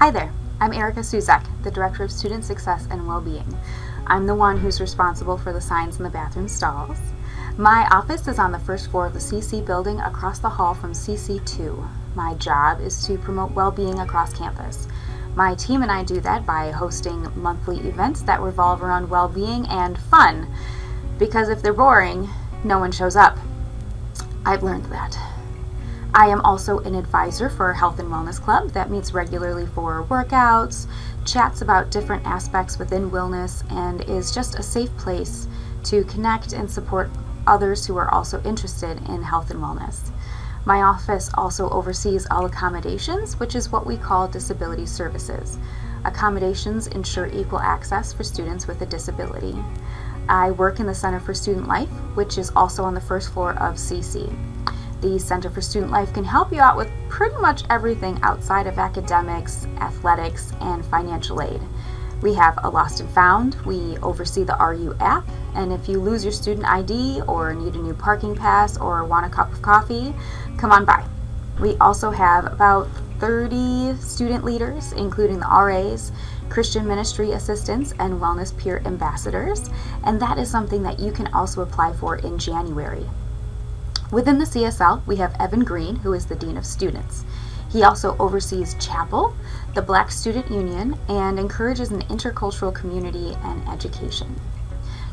Hi there, I'm Erica Suzak, the Director of Student Success and Wellbeing. I'm the one who's responsible for the signs in the bathroom stalls. My office is on the first floor of the CC building across the hall from CC2. My job is to promote well-being across campus. My team and I do that by hosting monthly events that revolve around well-being and fun, because if they're boring, no one shows up. I've learned that. I am also an advisor for a Health and Wellness Club that meets regularly for workouts, chats about different aspects within wellness, and is just a safe place to connect and support others who are also interested in health and wellness. My office also oversees all accommodations, which is what we call disability services. Accommodations ensure equal access for students with a disability. I work in the Center for Student Life, which is also on the first floor of CC. The Center for Student Life can help you out with pretty much everything outside of academics, athletics, and financial aid. We have a Lost and Found, we oversee the RU app, and if you lose your student ID or need a new parking pass or want a cup of coffee, come on by. We also have about 30 student leaders, including the RAs, Christian ministry assistants, and wellness peer ambassadors, and that is something that you can also apply for in January. Within the CSL, we have Evan Green, who is the Dean of Students. He also oversees Chapel, the Black Student Union, and encourages an intercultural community and education.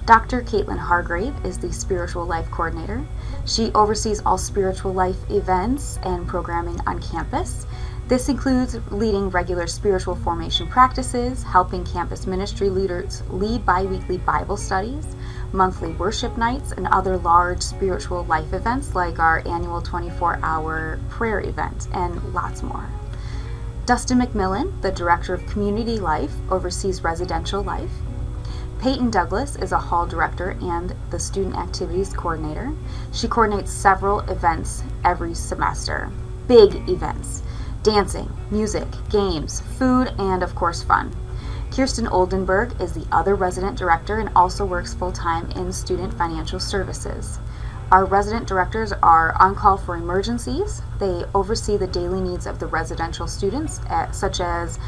Dr. Caitlin Hargrave is the Spiritual Life Coordinator. She oversees all spiritual life events and programming on campus. This includes leading regular spiritual formation practices, helping campus ministry leaders lead bi-weekly Bible studies, monthly worship nights, and other large spiritual life events like our annual 24-hour prayer event, and lots more. Dustin McMillan, the Director of Community Life, oversees residential life. Peyton Douglas is a hall director and the Student Activities Coordinator. She coordinates several events every semester. Big events: dancing, music, games, food, and of course fun. Kirsten Oldenburg is the other resident director and also works full-time in student financial services. Our resident directors are on call for emergencies. They oversee the daily needs of the residential students, such as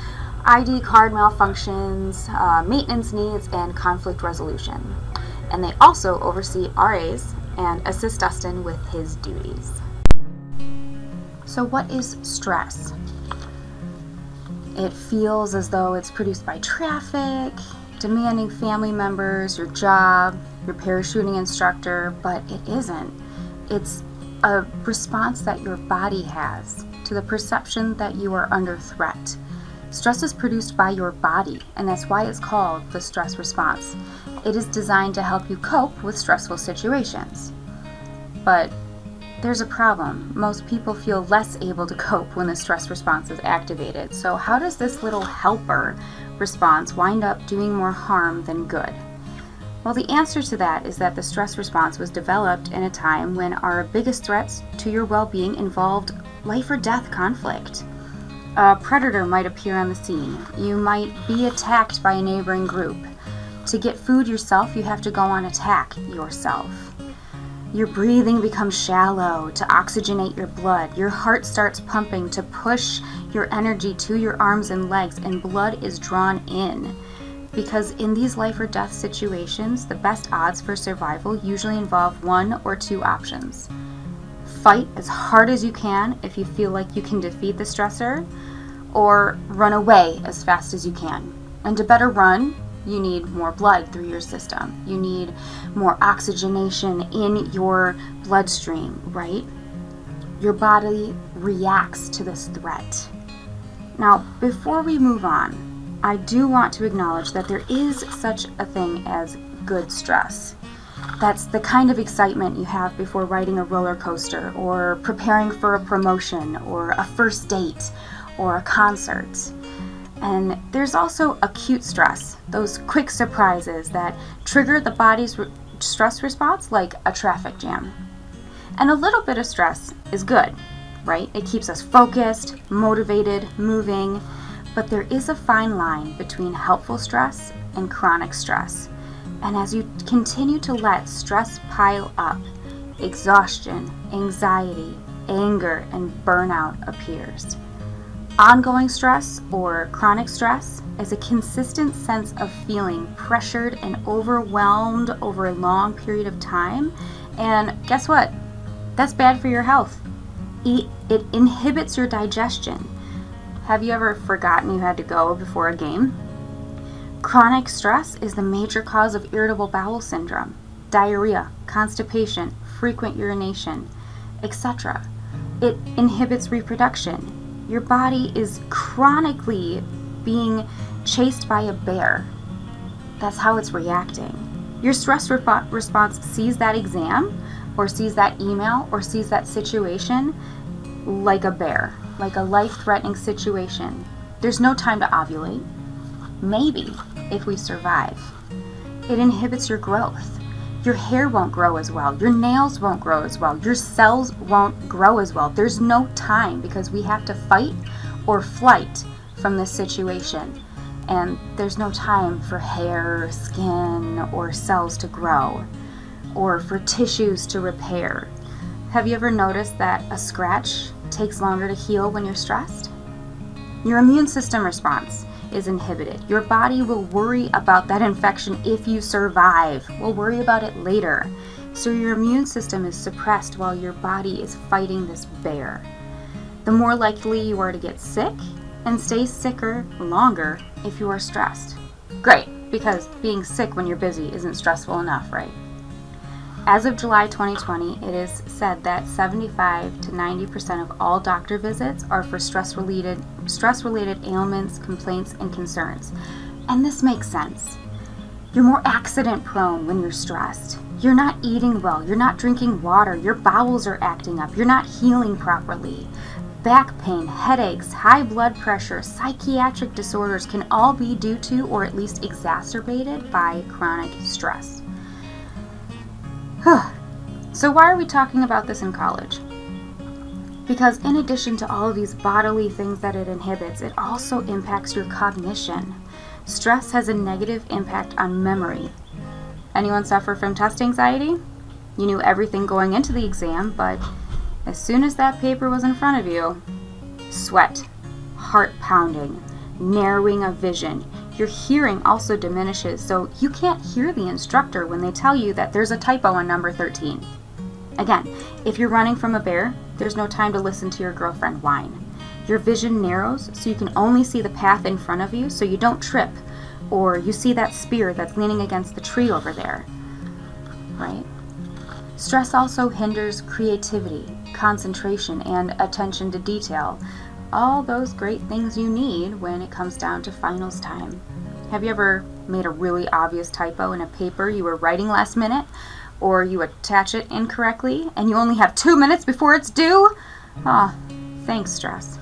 ID card malfunctions, maintenance needs, and conflict resolution. And they also oversee RAs and assist Dustin with his duties. So what is stress? It feels as though it's produced by traffic, demanding family members, your job, your parachuting instructor, but it isn't. It's a response that your body has to the perception that you are under threat. Stress is produced by your body, and that's why it's called the stress response. It is designed to help you cope with stressful situations. But there's a problem. Most people feel less able to cope when the stress response is activated. So how does this little helper response wind up doing more harm than good? Well, the answer to that is that the stress response was developed in a time when our biggest threats to your well-being involved life or death conflict. A predator might appear on the scene. You might be attacked by a neighboring group. To get food yourself, you have to go on attack yourself. Your breathing becomes shallow to oxygenate your blood. Your heart starts pumping to push your energy to your arms and legs, and blood is drawn in. Because in these life or death situations, the best odds for survival usually involve one or two options. Fight as hard as you can if you feel like you can defeat the stressor, or run away as fast as you can. And to better run, you need more blood through your system. You need more oxygenation in your bloodstream, right? Your body reacts to this threat. Now, before we move on, I do want to acknowledge that there is such a thing as good stress. That's the kind of excitement you have before riding a roller coaster, or preparing for a promotion, or a first date, or a concert. And there's also acute stress, those quick surprises that trigger the body's stress response like a traffic jam. And a little bit of stress is good, right? It keeps us focused, motivated, moving, but there is a fine line between helpful stress and chronic stress. And as you continue to let stress pile up, exhaustion, anxiety, anger, and burnout appears. Ongoing stress or chronic stress is a consistent sense of feeling pressured and overwhelmed over a long period of time. And guess what? That's bad for your health. It inhibits your digestion. Have you ever forgotten you had to go before a game? Chronic stress is the major cause of irritable bowel syndrome, diarrhea, constipation, frequent urination, etc. It inhibits reproduction. Your body is chronically being chased by a bear. That's how it's reacting. Your stress response sees that exam, or sees that email, or sees that situation like a bear, like a life-threatening situation. There's no time to ovulate. Maybe, if we survive. It inhibits your growth. Your hair won't grow as well. Your nails won't grow as well. Your cells won't grow as well. There's no time because we have to fight or flight from this situation. And there's no time for hair, skin, or cells to grow, or for tissues to repair. Have you ever noticed that a scratch takes longer to heal when you're stressed? Your immune system response is inhibited. Your body will worry about that infection if you survive. We'll worry about it later. So your immune system is suppressed while your body is fighting this bear. The more likely you are to get sick and stay sicker longer if you are stressed. Great, because being sick when you're busy isn't stressful enough, right? As of July 2020, it is said that 75 to 90% of all doctor visits are for stress-related ailments, complaints, and concerns. And this makes sense. You're more accident prone when you're stressed. You're not eating well. You're not drinking water. Your bowels are acting up. You're not healing properly. Back pain, headaches, high blood pressure, psychiatric disorders can all be due to or at least exacerbated by chronic stress. So why are we talking about this in college? Because in addition to all of these bodily things that it inhibits, it also impacts your cognition. Stress has a negative impact on memory. Anyone suffer from test anxiety? You knew everything going into the exam, but as soon as that paper was in front of you, sweat, heart pounding, narrowing of vision. Your hearing also diminishes, so you can't hear the instructor when they tell you that there's a typo on number 13. Again, if you're running from a bear, there's no time to listen to your girlfriend whine. Your vision narrows, so you can only see the path in front of you so you don't trip, or you see that spear that's leaning against the tree over there, right? Stress also hinders creativity, concentration, and attention to detail. All those great things you need when it comes down to finals time. Have you ever made a really obvious typo in a paper you were writing last minute, or you attach it incorrectly and you only have 2 minutes before it's due? Thanks, stress.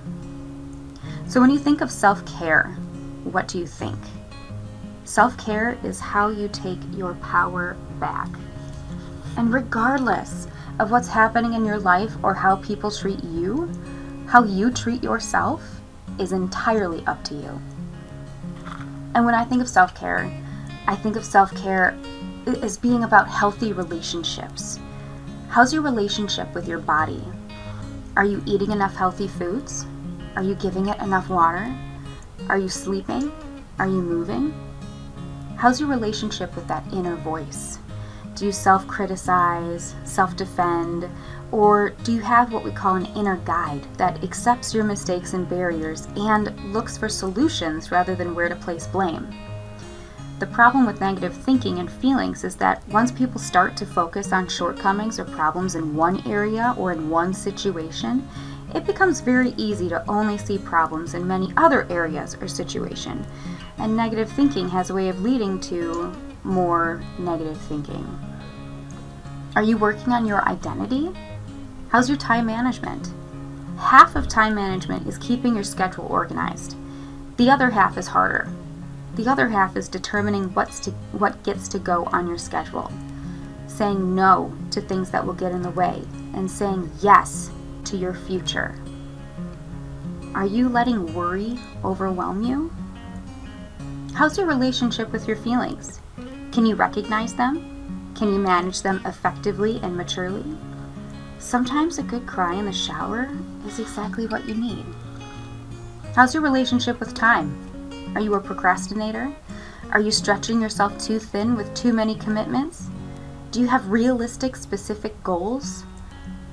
So when you think of self-care, what do you think? Self-care is how you take your power back. And regardless of what's happening in your life or how people treat you, how you treat yourself is entirely up to you. And when I think of self-care, I think of self-care as being about healthy relationships. How's your relationship with your body? Are you eating enough healthy foods? Are you giving it enough water? Are you sleeping? Are you moving? How's your relationship with that inner voice? Do you self-criticize, self-defend, or do you have what we call an inner guide that accepts your mistakes and barriers and looks for solutions rather than where to place blame? The problem with negative thinking and feelings is that once people start to focus on shortcomings or problems in one area or in one situation, it becomes very easy to only see problems in many other areas or situations. And negative thinking has a way of leading to more negative thinking. Are you working on your identity? How's your time management? Half of time management is keeping your schedule organized. The other half is harder. The other half is determining what gets to go on your schedule. Saying no to things that will get in the way and saying yes to your future. Are you letting worry overwhelm you? How's your relationship with your feelings? Can you recognize them? Can you manage them effectively and maturely? Sometimes a good cry in the shower is exactly what you need. How's your relationship with time? Are you a procrastinator? Are you stretching yourself too thin with too many commitments? Do you have realistic, specific goals?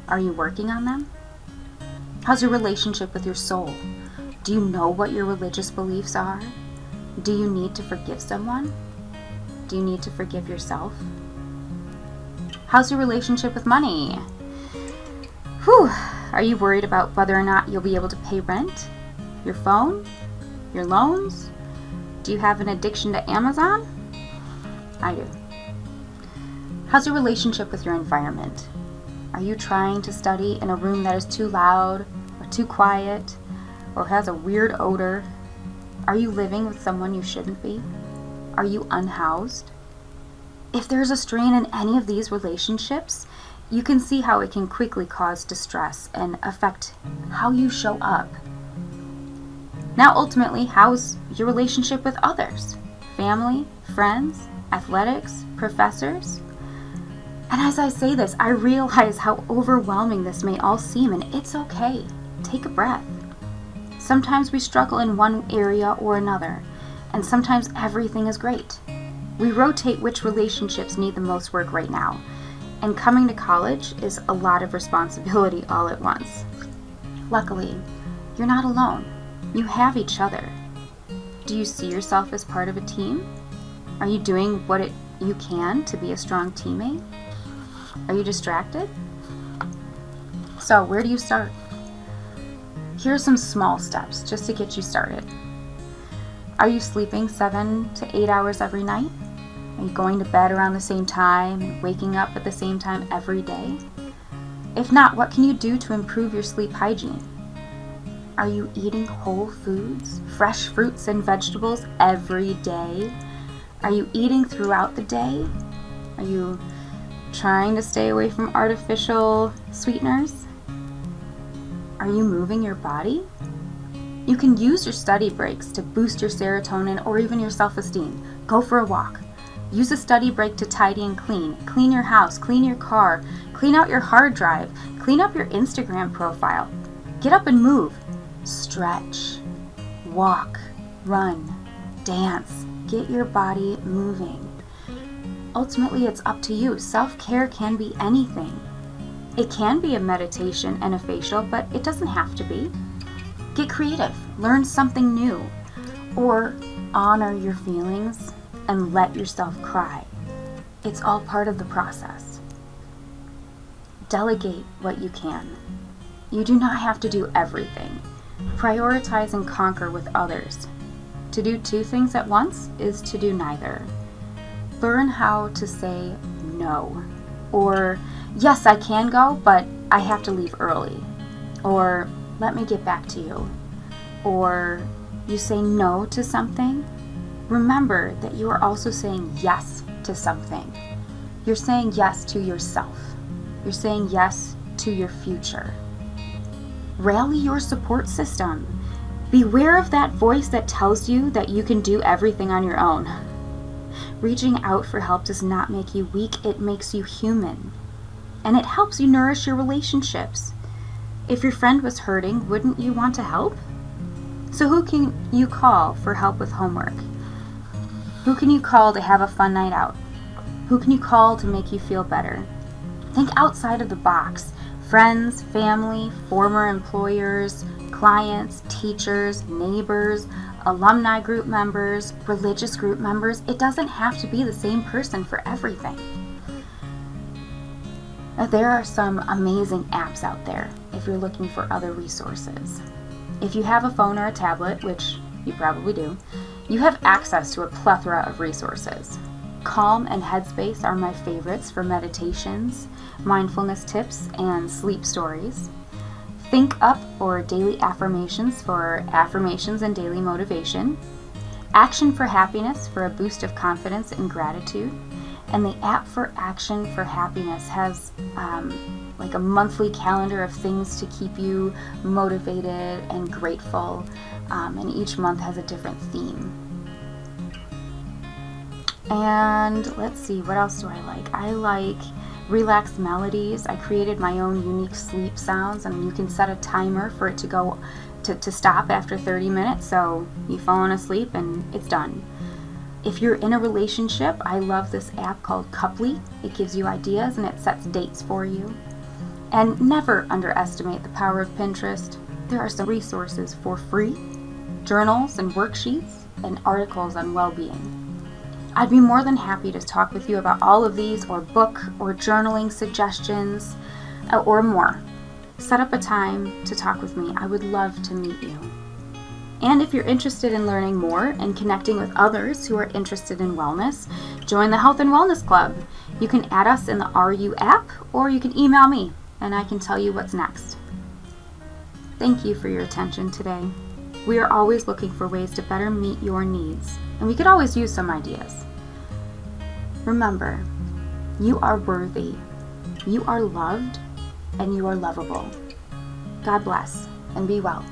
Are you working on them? How's your relationship with your soul? Do you know what your religious beliefs are? Do you need to forgive someone? Do you need to forgive yourself? How's your relationship with money? Whew. Are you worried about whether or not you'll be able to pay rent, your phone, your loans? Do you have an addiction to Amazon? I do. How's your relationship with your environment? Are you trying to study in a room that is too loud or too quiet or has a weird odor? Are you living with someone you shouldn't be? Are you unhoused? If there's a strain in any of these relationships, you can see how it can quickly cause distress and affect how you show up. Now, ultimately, how's your relationship with others? Family, friends, athletics, professors? And as I say this, I realize how overwhelming this may all seem, and it's okay. Take a breath. Sometimes we struggle in one area or another, and sometimes everything is great. We rotate which relationships need the most work right now, and coming to college is a lot of responsibility all at once. Luckily, you're not alone. You have each other. Do you see yourself as part of a team? Are you doing what you can to be a strong teammate? Are you distracted? So, where do you start? Here are some small steps just to get you started. Are you sleeping 7 to 8 hours every night? Are you going to bed around the same time and waking up at the same time every day? If not, what can you do to improve your sleep hygiene? Are you eating whole foods, fresh fruits and vegetables every day? Are you eating throughout the day? Are you trying to stay away from artificial sweeteners? Are you moving your body? You can use your study breaks to boost your serotonin or even your self-esteem. Go for a walk. Use a study break to tidy and clean. Clean your house, clean your car, clean out your hard drive, clean up your Instagram profile. Get up and move. Stretch, walk, run, dance. Get your body moving. Ultimately, it's up to you. Self-care can be anything. It can be a meditation and a facial, but it doesn't have to be. Get creative. Learn something new. Or honor your feelings and let yourself cry. It's all part of the process. Delegate what you can. You do not have to do everything. Prioritize and conquer with others. To do two things at once is to do neither. Learn how to say no. Or, yes, I can go, but I have to leave early. Or, let me get back to you. Or, you say no to something. Remember that you are also saying yes to something. You're saying yes to yourself. You're saying yes to your future. Rally your support system. Beware of that voice that tells you that you can do everything on your own. Reaching out for help does not make you weak, it makes you human. And it helps you nourish your relationships. If your friend was hurting, wouldn't you want to help? So who can you call for help with homework? Who can you call to have a fun night out? Who can you call to make you feel better? Think outside of the box. Friends, family, former employers, clients, teachers, neighbors, alumni group members, religious group members. It doesn't have to be the same person for everything. There are some amazing apps out there if you're looking for other resources. If you have a phone or a tablet, which you probably do, you have access to a plethora of resources. Calm and Headspace are my favorites for meditations, mindfulness tips, and sleep stories. Think Up or Daily Affirmations for affirmations and daily motivation. Action for Happiness for a boost of confidence and gratitude. And the app for Action for Happiness has like a monthly calendar of things to keep you motivated and grateful. And each month has a different theme. And let's see, what else do I like? I like Relax Melodies. I created my own unique sleep sounds, and you can set a timer for it to go to stop after 30 minutes, so you've fallen asleep and it's done. If you're in a relationship, I love this app called Couply. It gives you ideas and it sets dates for you. And never underestimate the power of Pinterest. There are some resources for free, journals and worksheets, and articles on well-being. I'd be more than happy to talk with you about all of these, or book or journaling suggestions, or more. Set up a time to talk with me. I would love to meet you. And if you're interested in learning more and connecting with others who are interested in wellness, join the Health and Wellness Club. You can add us in the RU app, or you can email me and I can tell you what's next. Thank you for your attention today. We are always looking for ways to better meet your needs, and we could always use some ideas. Remember, you are worthy, you are loved, and you are lovable. God bless, and be well.